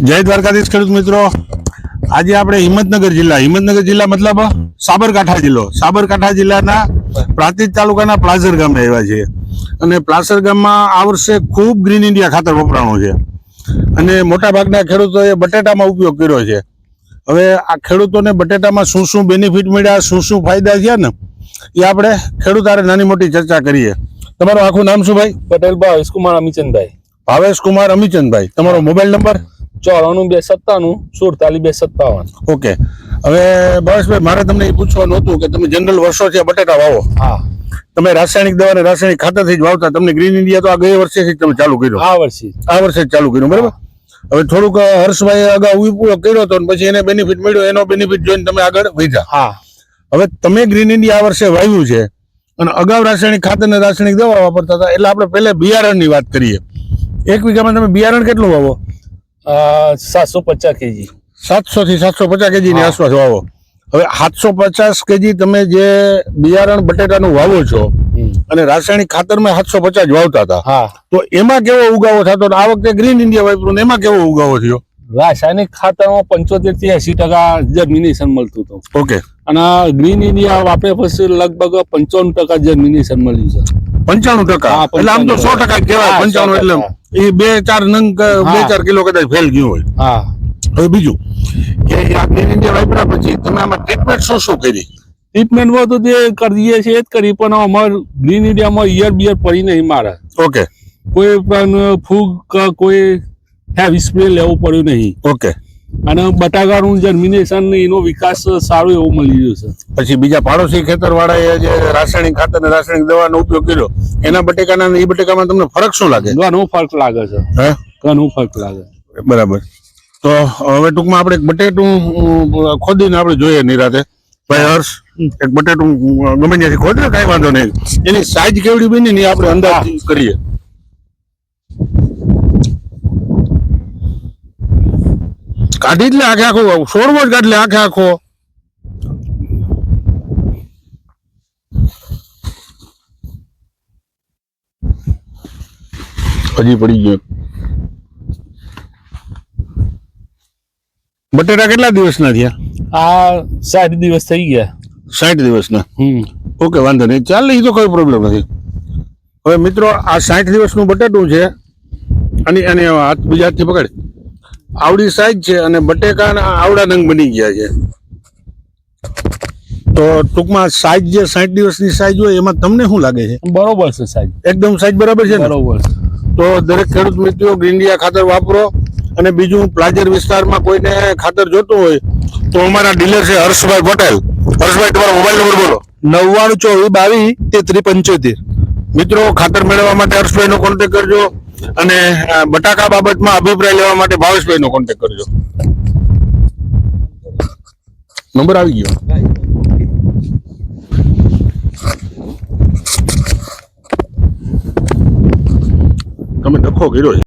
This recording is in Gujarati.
જય દ્વારકાધીશ ખેડૂત મિત્રો, આજે આપણે હિંમતનગર જિલ્લા મતલબ સાબરકાંઠા જિલ્લાના પ્રાંતિજ તાલુકાના પ્લાસર ગામે આવ્યા છીએ. અને પ્લાસર ગામમાં આ વર્ષે ખૂબ ગ્રીન ઇન્ડિયા ખાતર વપરાણું છે અને મોટા ભાગના ખેડૂતોએ બટેટામાં ઉપયોગ કર્યો છે. હવે આ ખેડૂતોને બટેટામાં શું શું બેનિફિટ મળ્યા, શું શું ફાયદા છે ને એ આપણે ખેડૂત આરે નાની મોટી ચર્ચા કરીએ. તમારું આખું નામ શું ભાઈ? પટેલ ભાવેશ કુમાર અમીચંદભાઈ. ભાવેશ કુમાર અમીચંદભાઈ. તમારો મોબાઈલ નંબર? 94 297 47. ઓકે. હવે ભાવેશભાઈ, મારે તમને એ પૂછવાનું હતું કે તમે જનરલ વર્ષો છે બટેટા વાવો, હા, તમે રાસાયણિક દવા અને રાસાયણિક ખાતરથી જ વાવતા, તમને ગ્રીન ઇન્ડિયા તો આ ગયા વર્ષેથી જ તમે ચાલુ કર્યો? આ વર્ષે જ ચાલુ કર્યું, બરાબર. હવે થોડુંક હર્ષભાઈ અગાઉ ઉપયોગ કર્યો હતો પછી એને બેનિફિટ મળ્યો, એનો બેનિફિટ જોઈને તમે આગળ વધ્યા. હા. હવે તમે ગ્રીન ઇન્ડિયા આ વર્ષે વાવ્યું છે અને અગાઉ રાસાયણિક ખાતર અને રાસાયણિક દવા વાપરતા હતા, એટલે આપણે પહેલા બિયારણની વાત કરીએ. એક વીઘામાં તમે બિયારણ કેટલું વાવો? 750 કેજી. 700 થી 750 કેજી ની આસપાસ વાવો. હવે 750 કેજી તમે જે બિયારણ બટેટાનું વાવો છો અને રાસાયણિક ખાતરમાં 750 વાવતા હતા, હા, તો એમાં કેવો ઉગાવો થતો? આ વખતે ગ્રીન ઇન્ડિયા વાપર્યું એમાં કેવો ઉગાવો થયો? રાસાયણિક ખાતરમાં 75 થી 80% જર્મિનેશન મળતું હતું. ઓકે. અને ગ્રીન ઇન્ડિયા વાપર્યા પછી લગભગ 95% જર્મિનેશન મળ્યું છે. 95%? એટલે આમ તો 100% કહેવાય. 95 એટલે એ 2-4 નંગ 2-4 કિલો કદાચ ફેલ ગયું હોય. હા. હવે બીજું કે આ ગ્રીન ઇન્ડિયા વાપર્યા પછી તમે આમાં ટ્રીટમેન્ટ શું કરી? ટ્રીટમેન્ટમાં તો જે કરીએ છીએ એ જ કરી, પણ અમારે ગ્રીન ઇન્ડિયામાં ઈયર બિયર પડી નહીં મારે. ઓકે. કોઈ પણ ફૂગ કે કોઈ હેવી સ્પ્રે લેવું પડ્યું નહીં. ઓકે. અને બટાકાનું જર્મિનેશન એનો વિકાસ સારો એવો મળી રહ્યો છે. પછી બીજા પાડોશી ખેતર વાળાએ જે રાસાયણિક ખાતર અને રાસાયણિક દવાનો ઉપયોગ કર્યો, એના બટેકાના અને એ બટેકામાં તમને ફરક શું લાગે? ઘણો ફરક લાગે છે. હે? ઘણો ફરક લાગે. બરાબર. તો હવે ટૂંકમાં આપણે એક બટેટું ખોદીને આપણે જોઈએ નિરાતે. ભાઈ હર્ષ, એક બટેટું ગમે ત્યાંથી ખોદે, કઈ વાંધો નહીં. એની સાઈઝ કેવડી બની ને આપણે અંદાજ કરીએ. કાઢી એટલે આખે આખો છોડવો જ કાઢલે આખે આખો. હજી પડી ગયો. બટેટા કેટલા દિવસના થયા? આ 60 દિવસ થઈ ગયા. 60 દિવસના? ઓકે, વાંધો નહીં, ચાલે, એ તો કોઈ પ્રોબ્લેમ નથી. હવે મિત્રો, આ 60 દિવસનું બટેટું છે અને હાથ બીજા હાથથી પકડ. આવડી સાઈઝ છે અને બટેકાના આવડા નંગ બની ગયા છે. તો ટૂંકમાં સાઈઝ જે 60 દિવસની સાઈઝ હોય એમાં તમને શું લાગે છે? બરોબર છે સાઈઝ, એકદમ સાઈઝ બરાબર છે ને? બરોબર છે. તો દરેક ખેડૂત મિત્રો ગ્રીન ઇન્ડિયા ખાતર વાપરો. અને બીજું, પ્લાજર વિસ્તારમાં કોઈને ખાતર જોતું હોય તો અમારા ડીલર છે હર્ષભાઈ પટેલ. હર્ષભાઈ, તમારો મોબાઈલ નંબર બોલો. 99 22 23 75. મિત્રો, ખાતર મેળવવા માટે હર્ષભાઈનો કોન્ટેક્ટ કરજો અને બટાકા બાબતમાં અભિપ્રાય લેવા માટે ભાવેશભાઈનો કોન્ટેક્ટ કરજો. નંબર આવી ગયો. તમે ડખો કર્યો છે.